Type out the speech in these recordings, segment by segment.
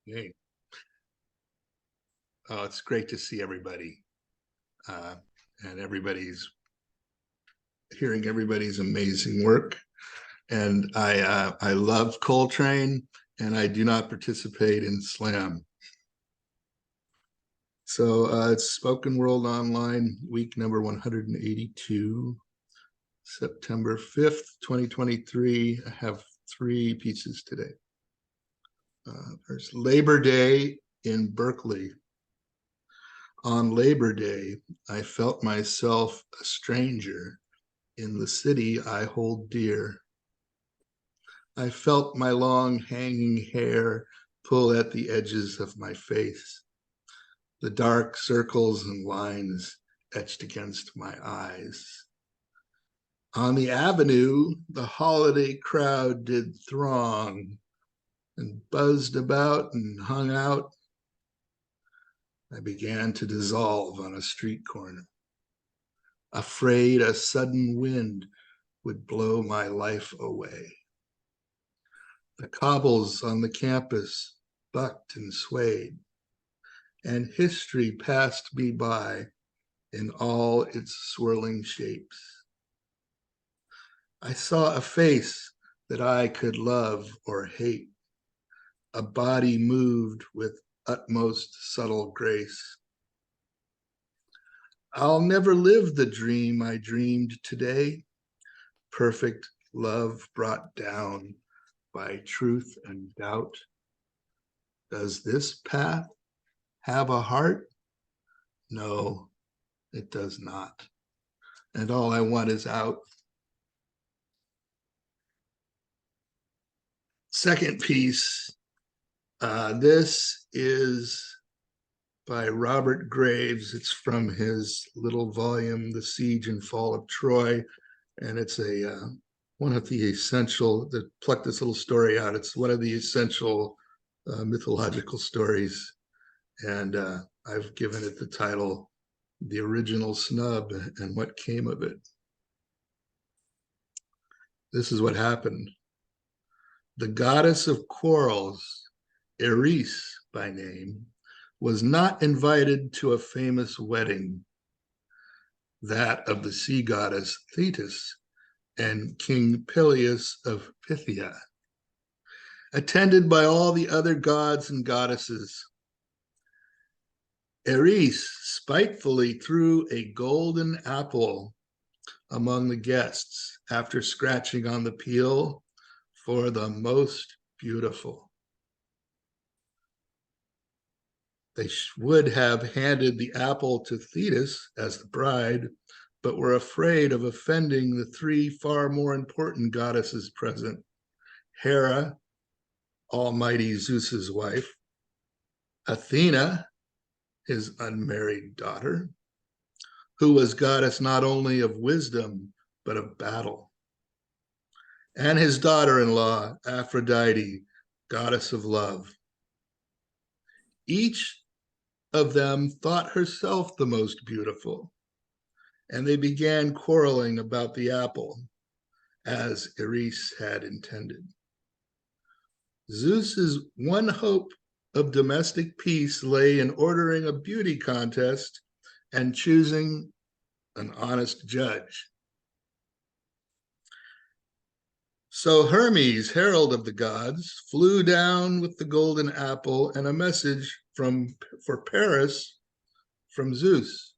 Hey, oh, it's great to see everybody, uh, and hearing everybody's amazing work. And I love Coltrane, and I do not participate in slam. So it's Spoken World Online, week number 182, September 5th, 2023. I have three pieces today. There's Labor Day in Berkeley. On Labor Day, I felt myself a stranger in the city I hold dear. I felt my long hanging hair pull at the edges of my face, the dark circles and lines etched against my eyes. On the avenue, the holiday crowd did throng and buzzed about and hung out. I began to dissolve on a street corner, afraid a sudden wind would blow my life away. The cobbles on the campus bucked and swayed, and history passed me by in all its swirling shapes. I saw a face that I could love or hate, a body moved with utmost subtle grace. I'll never live the dream I dreamed today, perfect love brought down by truth and doubt. Does this path have a heart? No, it does not. And all I want is out. Second piece. This is by Robert Graves. It's from his little volume, The Siege and Fall of Troy. And it's one of the essential, to pluck this little story out, it's one of the essential mythological stories. And I've given it the title, The Original Snub and What Came of It. This is what happened. The goddess of quarrels, Eris by name, was not invited to a famous wedding, that of the sea goddess Thetis and King Peleus of Phthia, attended by all the other gods and goddesses. Eris spitefully threw a golden apple among the guests after scratching on the peel for the most beautiful. They would have handed the apple to Thetis as the bride, but were afraid of offending the three far more important goddesses present: Hera, Almighty Zeus's wife; Athena, his unmarried daughter, who was goddess not only of wisdom, but of battle; and his daughter-in-law, Aphrodite, goddess of love. Each of them thought herself the most beautiful, and they began quarreling about the apple, as Eris had intended. Zeus's one hope of domestic peace lay in ordering a beauty contest and choosing an honest judge. So Hermes, herald of the gods, flew down with the golden apple and a message for Paris from Zeus.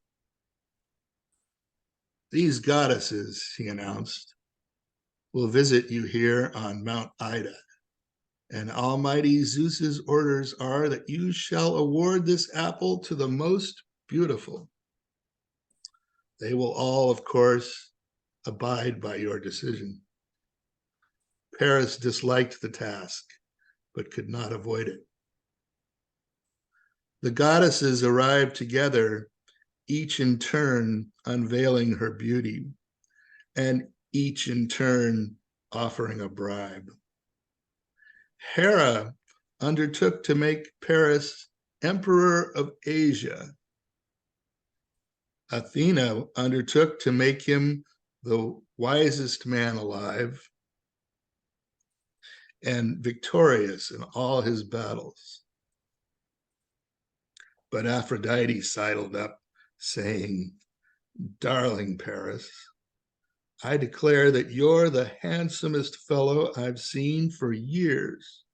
These goddesses, he announced, will visit you here on Mount Ida, and Almighty Zeus's orders are that you shall award this apple to the most beautiful. They will all, of course, abide by your decision. Paris disliked the task, but could not avoid it. The goddesses arrived together, each in turn unveiling her beauty, and each in turn offering a bribe. Hera undertook to make Paris emperor of Asia. Athena undertook to make him the wisest man alive and victorious in all his battles. But Aphrodite sidled up, saying, "Darling Paris, I declare that you're the handsomest fellow I've seen for years.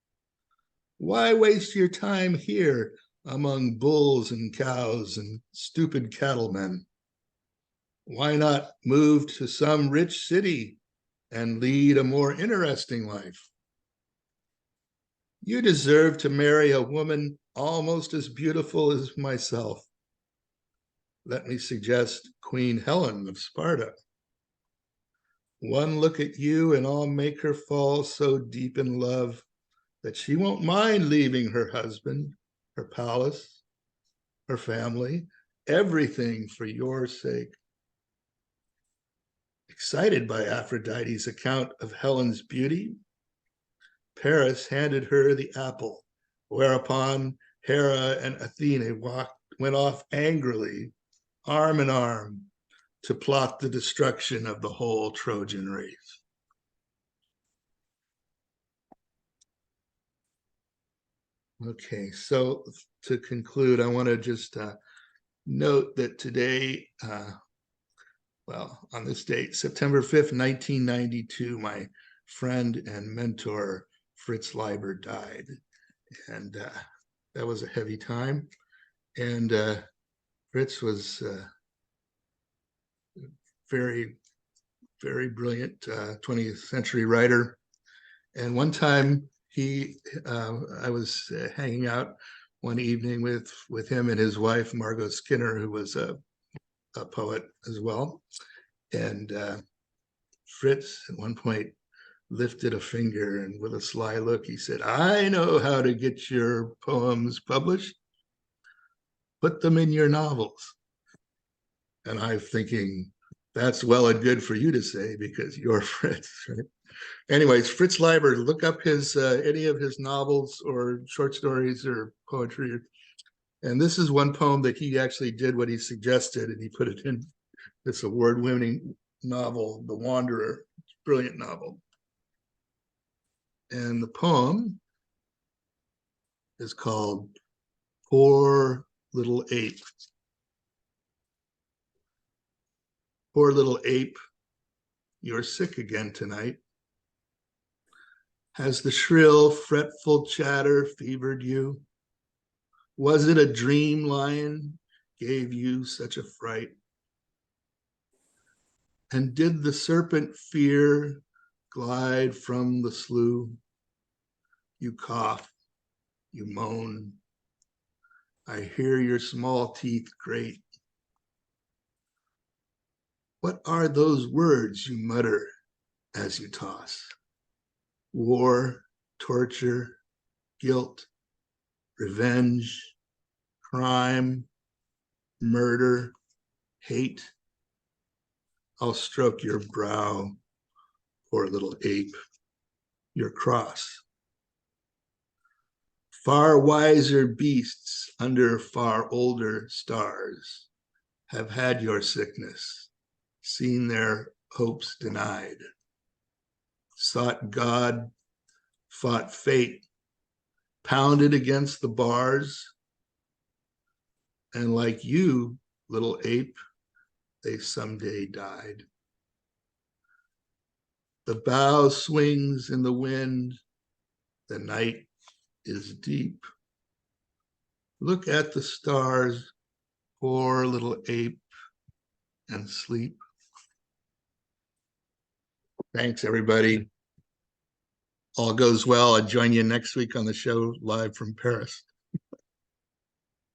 Why waste your time here among bulls and cows and stupid cattlemen? Why not move to some rich city and lead a more interesting life? You deserve to marry a woman almost as beautiful as myself. Let me suggest Queen Helen of Sparta. One look at you and I'll make her fall so deep in love that she won't mind leaving her husband, her palace, her family, everything for your sake." Excited by Aphrodite's account of Helen's beauty, Paris handed her the apple, whereupon Hera and Athene went off angrily, arm in arm, to plot the destruction of the whole Trojan race. Okay, so to conclude, I want to just note that today, well, on this date, September 5th, 1992, my friend and mentor, Fritz Leiber, died. And that was a heavy time. And Fritz was very, very brilliant 20th century writer. And one time I was hanging out one evening with him and his wife, Margot Skinner, who was a poet as well. And Fritz at one point lifted a finger and with a sly look, he said, "I know how to get your poems published. Put them in your novels." And I'm thinking, that's well and good for you to say because you're Fritz, right? Anyways, Fritz Leiber, look up his any of his novels or short stories or poetry. And this is one poem that he actually did what he suggested, and he put it in this award-winning novel, The Wanderer, brilliant novel. And the poem is called Poor Little Ape. Poor little ape, you're sick again tonight. Has the shrill, fretful chatter fevered you? Was it a dream lion gave you such a fright? And did the serpent fear glide from the slough? You cough, you moan. I hear your small teeth grate. What are those words you mutter as you toss? War, torture, guilt, revenge, crime, murder, hate. I'll stroke your brow, poor little ape, your cross. Far wiser beasts under far older stars have had your sickness, seen their hopes denied, sought God, fought fate, pounded against the bars, and like you, little ape, they someday died. The bough swings in the wind, the night is deep. Look at the stars, poor little ape, and sleep. Thanks, everybody. All goes well. I'll join you next week on the show live from Paris.